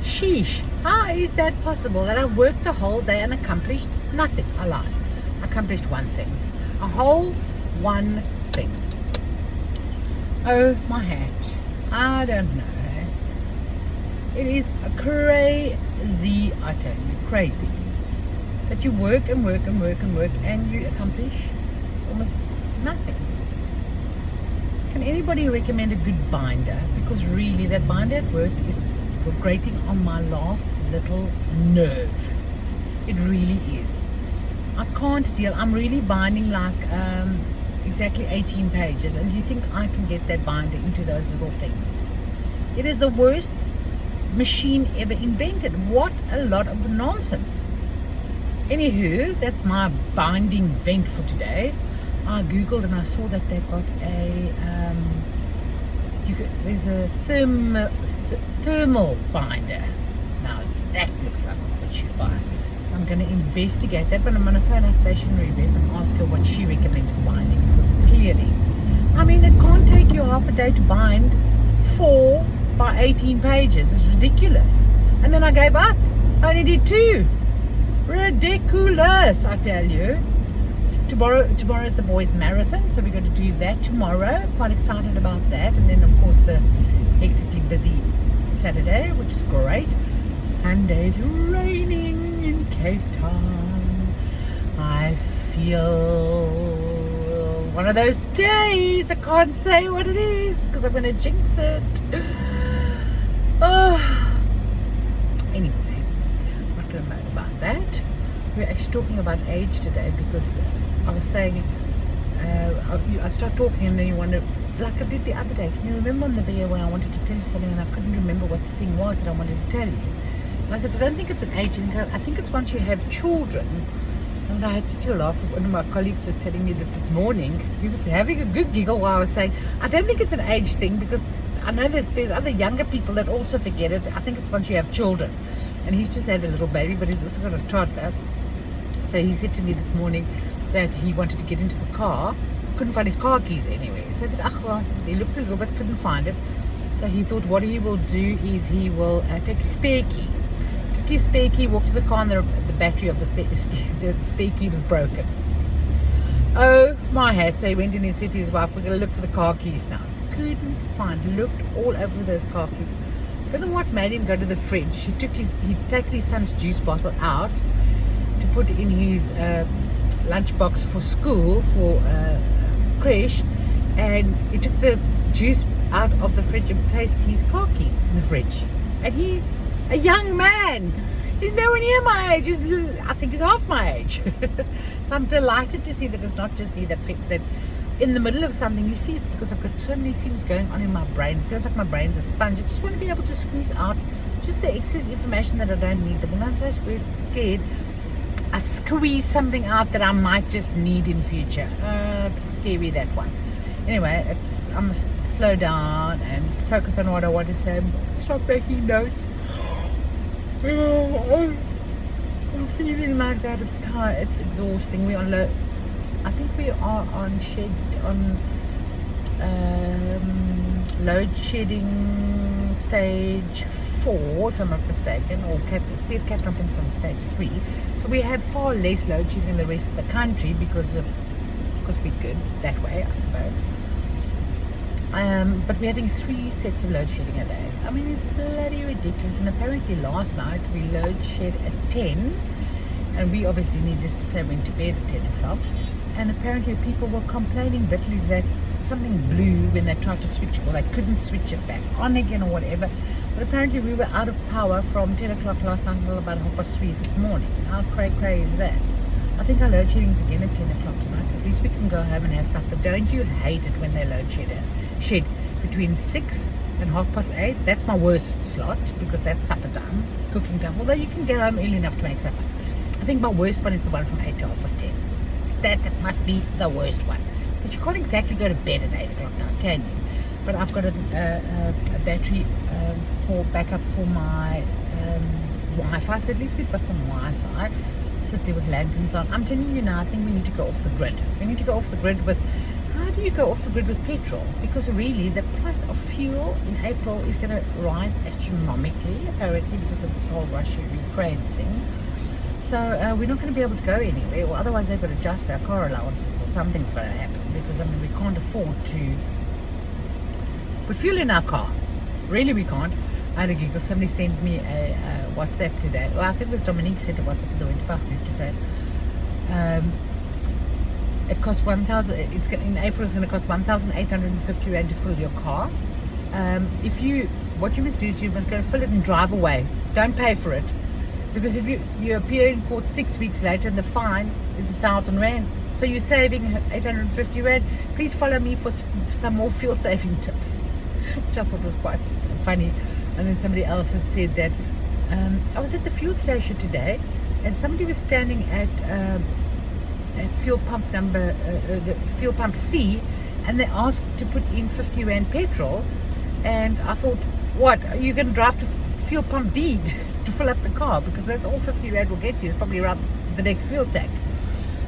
Sheesh, how is that possible that I worked the whole day and accomplished nothing? I lied. Accomplished one thing. A whole one thing. Oh, my hat. I don't know. It is crazy, I tell you. Crazy. That you work and work and work and work and you accomplish almost nothing. Can anybody recommend a good binder? Because really that binder at work is grating on my last little nerve. It really is. I can't deal. I'm really binding like exactly 18 pages, and do you think I can get that binder into those little things? It is the worst machine ever invented. What a lot of nonsense. Anywho, that's my binding vent for today. I googled and I saw that they've got a there's a thermal binder. Now that looks like what we should buy. So I'm going to investigate that, but I'm going to phone our stationery rep and ask her what she recommends for binding, because clearly, I mean, it can't take you half a day to bind 4 by 18 pages. It's ridiculous. And then I gave up. I only did 2. Ridiculous, I tell you. Tomorrow is the boys' marathon, so we're going to do that tomorrow. Quite excited about that. And then, of course, the hectically busy Saturday, which is great. Sunday's raining in Cape Town. I feel one of those days. I can't say what it is because I'm going to jinx it. Anyway, I'm not going to moan about that. We're actually talking about age today because I was saying, I start talking and then you wonder, like I did the other day. Can you remember on the video where I wanted to tell you something and I couldn't remember what the thing was that I wanted to tell you? And I said, I don't think it's an age thing. I think it's once you have children. And I had such a laugh. One of my colleagues was telling me that this morning, he was having a good giggle while I was saying, I don't think it's an age thing because I know there's other younger people that also forget it. I think it's once you have children. And he's just had a little baby, but he's also got a toddler. So he said to me this morning that he wanted to get into the car, couldn't find his car keys anywhere. So I thought, he looked a little bit, couldn't find it. So he thought what he will do is he will take his spare key. Took his spare key, walked to the car, and the battery of the spare key was broken. Oh, my hat. So he went in and said to his wife, we're going to look for the car keys now. Couldn't find, looked all over those car keys. Don't know what made him go to the fridge. He'd taken his son's juice bottle out to put in his lunchbox for school, for creche, and he took the juice out of the fridge and placed his car keys in the fridge. And he's a young man. He's nowhere near my age. I think he's half my age. So I'm delighted to see that it's not just me that in the middle of something, you see, it's because I've got so many things going on in my brain. It feels like my brain's a sponge. I just want to be able to squeeze out just the excess information that I don't need. But then I'm so scared I squeeze something out that I might just need in future. A bit scary, that one. Anyway, I'm going to slow down and focus on what I want to say. Stop making notes. I'm feeling like that. It's tired. It's exhausting. We're on low. I think we are on load shedding stage 4, if I'm not mistaken, or City of Cape Town thinks on stage 3. So we have far less load shedding than the rest of the country because we're good that way, I suppose. But we're having 3 sets of load shedding a day. I mean, it's bloody ridiculous. And apparently last night we load shed at 10, and we obviously, needless to say, went to bed at 10 o'clock. And apparently people were complaining bitterly that something blew when they tried to switch, or they couldn't switch it back on again or whatever. But apparently we were out of power from 10 o'clock last night until about 3:30 this morning. How cray is that? I think our load shedding is again at 10 o'clock tonight, so at least we can go home and have supper. Don't you hate it when they load shed between 6 and 8:30? That's my worst slot because that's supper time, cooking time. Although you can get home early enough to make supper. I think my worst one is the one from 8 to 10:30. That must be the worst one. But you can't exactly go to bed at 8 o'clock now, can you? But I've got a battery for backup for my Wi-Fi, so at least we've got some Wi-Fi. Sit there with lanterns on. I'm telling you now, I think we need to go off the grid. We need to go off the grid with how do you go off the grid with petrol? Because really the price of fuel in April is going to rise astronomically, apparently, because of this whole Russia-Ukraine thing. So we're not going to be able to go anywhere, or otherwise they've got to adjust our car allowances, or something's going to happen, because I mean we can't afford to put fuel in our car. Really, we can't. I had a giggle. Somebody sent me a WhatsApp today. Well, I think it was Dominique sent a WhatsApp to the Winterbach group to say it costs 1,000. It's in April. It's going to cost 1,850 rand to fill your car. What you must do is you must go to fill it and drive away. Don't pay for it, because if you appear in court 6 weeks later and the fine is 1,000 rand, so you're saving 850 rand. Please follow me for some more fuel saving tips, which I thought was quite funny. And then somebody else had said that I was at the fuel station today, and somebody was standing at fuel pump the fuel pump C, and they asked to put in 50 rand petrol, and I thought, what, are you going to drive to fuel pump D to fill up the car? Because that's all 50 rand will get you. It's probably around the next fuel tank.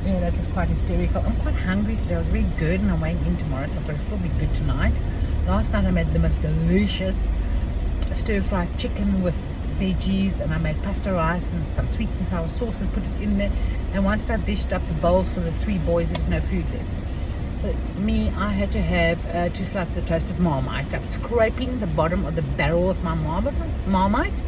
You know, that was quite hysterical. I'm quite hungry today. I was very good, and I'm weighing in tomorrow, so I've got to still be good tonight. Last night I made the most delicious stir-fried chicken with veggies, and I made pasta rice and some sweet and sour sauce and put it in there. And once I dished up the bowls for the 3 boys, there was no food left. So I had to have 2 slices of toast with Marmite. I'm scraping the bottom of the barrel with my Marmite.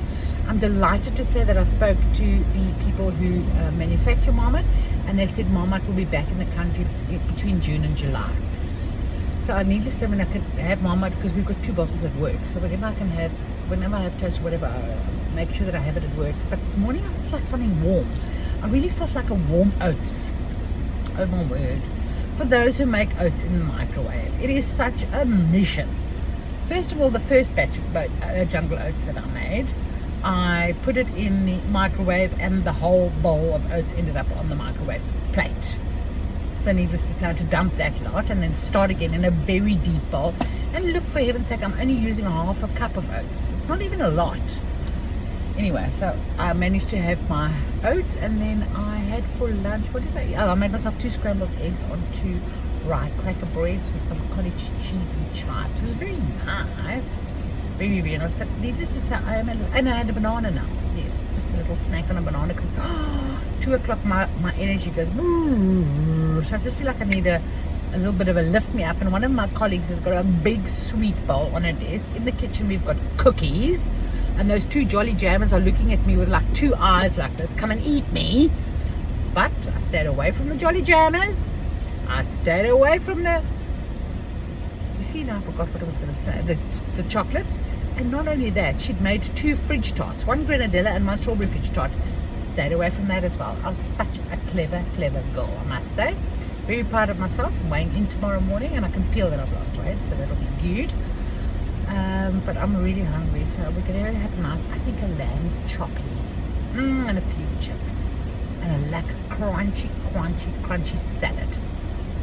I'm delighted to say that I spoke to the people who manufacture Marmite, and they said Marmite will be back in the country between June and July. So I need to say when I can have Marmite, because we've got 2 bottles at work. So whenever I have toast or whatever, I make sure that I have it at work. But this morning I felt like something warm. I really felt like a warm oats. Oh my word. For those who make oats in the microwave, it is such a mission. First of all, the first batch of jungle oats that I made, I put it in the microwave, and the whole bowl of oats ended up on the microwave plate. So needless to say, I had to dump that lot and then start again in a very deep bowl. And look, for heaven's sake, I'm only using half a cup of oats. It's not even a lot. Anyway, so I managed to have my oats, and then I had for lunch, what did I eat? Oh, I made myself 2 scrambled eggs on 2 rye cracker breads with some cottage cheese and chives. It was very nice. Very, very nice. But needless to say, and I had a banana now. Yes, just a little snack on a banana, because 2 o'clock my energy goes, so I just feel like I need a little bit of a lift me up. And one of my colleagues has got a big sweet bowl on her desk. In the kitchen we've got cookies, and those 2 jolly jammers are looking at me with like 2 eyes like this, come and eat me. But I stayed away from the jolly jammers. I stayed away from the, you see, now I forgot what I was going to say, the chocolates. And not only that, she'd made 2 fridge tarts, 1 grenadilla and 1 strawberry fridge tart. Stayed away from that as well. I was such a clever girl, I must say. Very proud of myself. I'm weighing in tomorrow morning, and I can feel that I've lost weight, so that'll be good. But I'm really hungry, so we're going to have a nice, I think, a lamb choppy, and a few chips, and a crunchy salad.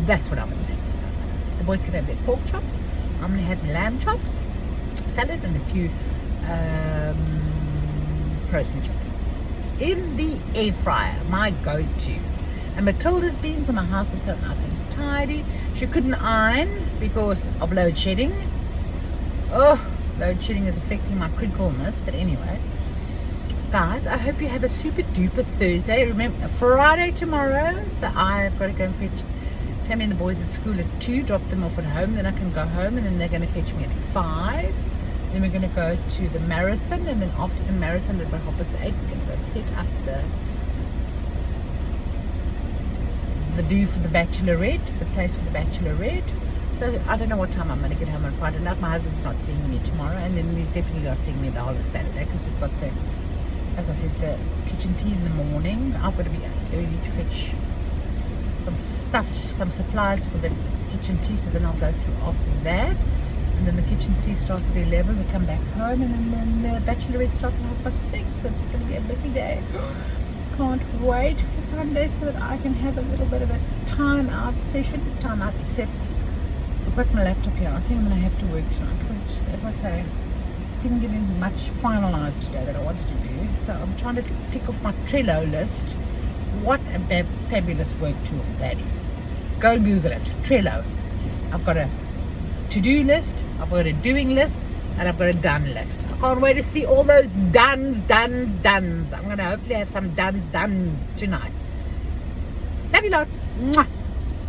That's what I'm going to make for supper. The boys can have their pork chops. I'm going to have my lamb chops, salad, and a few frozen chips in the air fryer, my go-to. And Matilda's been, so my house is so nice and tidy. She couldn't iron because of load shedding. Oh, load shedding is affecting my crinkleness. But anyway, guys, I hope you have a super duper Thursday. Remember, Friday tomorrow, so I've got to go and fetch Tammy and the boys at school at 2, drop them off at home, then I can go home, and then they're going to fetch me at 5. Then we're going to go to the marathon, and then after the marathon at about 8:30, we're going to go and set up the do for the bachelorette, the place for the bachelorette. So I don't know what time I'm going to get home on Friday night. My husband's not seeing me tomorrow, and then he's definitely not seeing me the whole of Saturday, because we've got the, as I said, the kitchen tea in the morning. I've got to be early to fetch some stuff, some supplies for the kitchen tea, so then I'll go through after that. And then the kitchen tea starts at 11. We come back home, and then the bachelorette starts at 6:30. So it's going to be a busy day. Can't wait for Sunday so that I can have a little bit of a time-out session. Time-out, except I've got my laptop here. I think I'm going to have to work tonight, because it's just, as I say, didn't get in much finalized today that I wanted to do. So I'm trying to tick off my Trello list. What a fabulous work tool that is. Go Google it. Trello. I've got a to-do list, I've got a doing list, and I've got a done list. I can't wait to see all those dones. I'm going to hopefully have some dones done tonight. Love you lots. Mwah.